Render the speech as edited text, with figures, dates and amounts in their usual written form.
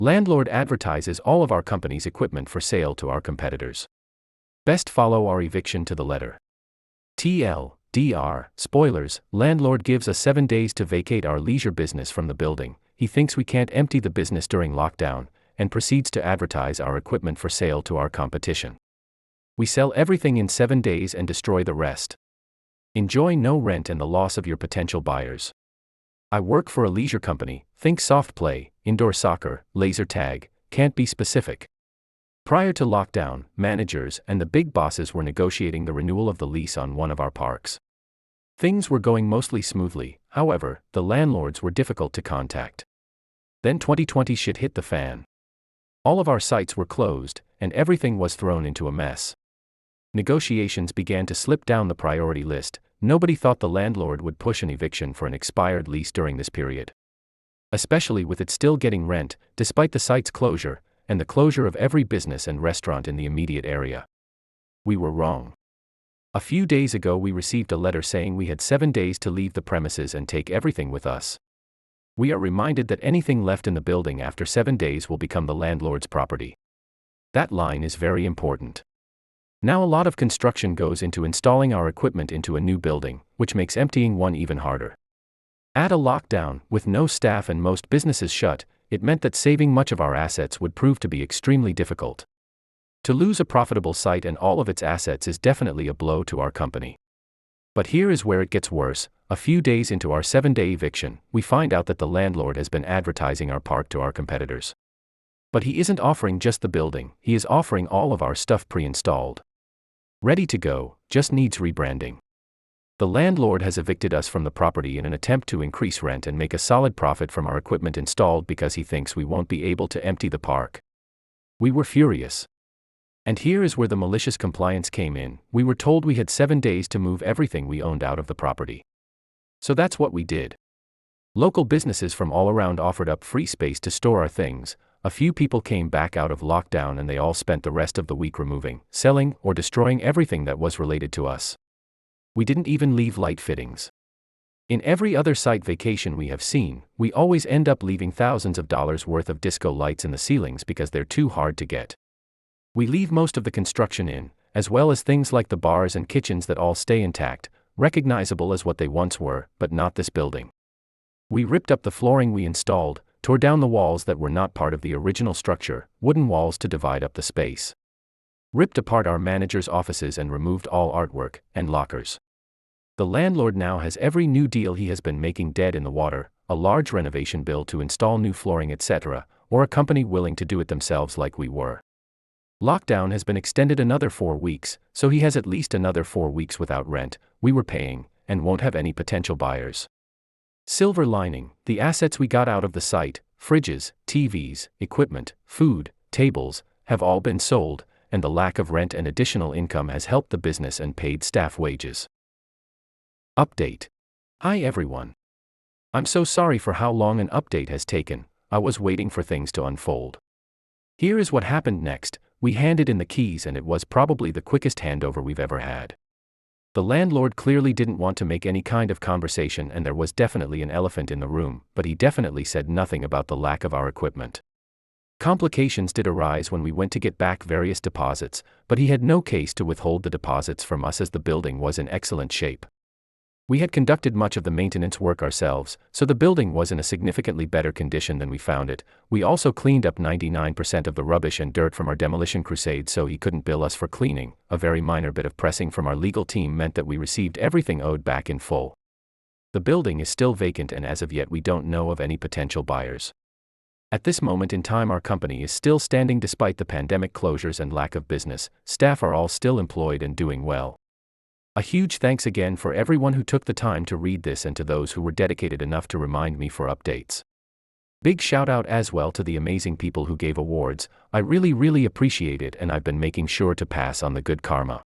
Landlord advertises all of our company's equipment for sale to our competitors. Best follow our eviction to the letter. TLDR, spoilers, landlord gives us 7 days to vacate our leisure business from the building. He thinks we can't empty the business during lockdown, and proceeds to advertise our equipment for sale to our competition. We sell everything in 7 days and destroy the rest. Enjoy no rent and the loss of your potential buyers. I work for a leisure company, think soft play, indoor soccer, laser tag, can't be specific. Prior to lockdown, managers and the big bosses were negotiating the renewal of the lease on one of our parks. Things were going mostly smoothly, however, the landlords were difficult to contact. Then 2020 shit hit the fan. All of our sites were closed, and everything was thrown into a mess. Negotiations began to slip down the priority list. Nobody thought the landlord would push an eviction for an expired lease during this period. Especially with it still getting rent, despite the site's closure, and the closure of every business and restaurant in the immediate area. We were wrong. A few days ago we received a letter saying we had 7 days to leave the premises and take everything with us. We are reminded that anything left in the building after 7 days will become the landlord's property. That line is very important. Now a lot of construction goes into installing our equipment into a new building, which makes emptying one even harder. Add a lockdown, with no staff and most businesses shut, it meant that saving much of our assets would prove to be extremely difficult. To lose a profitable site and all of its assets is definitely a blow to our company. But here is where it gets worse. A few days into our 7-day eviction, we find out that the landlord has been advertising our park to our competitors. But he isn't offering just the building, he is offering all of our stuff pre-installed. Ready to go, just needs rebranding. The landlord has evicted us from the property in an attempt to increase rent and make a solid profit from our equipment installed because he thinks we won't be able to empty the park. We were furious. And here is where the malicious compliance came in. We were told we had 7 days to move everything we owned out of the property. So that's what we did. Local businesses from all around offered up free space to store our things. A few people came back out of lockdown and they all spent the rest of the week removing, selling, or destroying everything that was related to us. We didn't even leave light fittings. In every other site vacation we have seen, we always end up leaving thousands of dollars worth of disco lights in the ceilings because they're too hard to get. We leave most of the construction in, as well as things like the bars and kitchens that all stay intact, recognizable as what they once were, but not this building. We ripped up the flooring we installed, tore down the walls that were not part of the original structure, wooden walls to divide up the space. Ripped apart our manager's offices and removed all artwork and lockers. The landlord now has every new deal he has been making dead in the water, a large renovation bill to install new flooring etc., or a company willing to do it themselves like we were. Lockdown has been extended another 4 weeks, so he has at least another 4 weeks without rent, we were paying, and won't have any potential buyers. Silver lining, the assets we got out of the site, fridges, TVs, equipment, food, tables, have all been sold, and the lack of rent and additional income has helped the business and paid staff wages. Update. Hi everyone. I'm so sorry for how long an update has taken. I was waiting for things to unfold. Here is what happened next. We handed in the keys and it was probably the quickest handover we've ever had. The landlord clearly didn't want to make any kind of conversation and there was definitely an elephant in the room, but he definitely said nothing about the lack of our equipment. Complications did arise when we went to get back various deposits, but he had no case to withhold the deposits from us as the building was in excellent shape. We had conducted much of the maintenance work ourselves, so the building was in a significantly better condition than we found it. We also cleaned up 99% of the rubbish and dirt from our demolition crusade, so he couldn't bill us for cleaning. A very minor bit of pressing from our legal team meant that we received everything owed back in full. The building is still vacant and as of yet we don't know of any potential buyers. At this moment in time our company is still standing despite the pandemic closures and lack of business. Staff are all still employed and doing well. A huge thanks again for everyone who took the time to read this and to those who were dedicated enough to remind me for updates. Big shout out as well to the amazing people who gave awards. I really appreciate it and I've been making sure to pass on the good karma.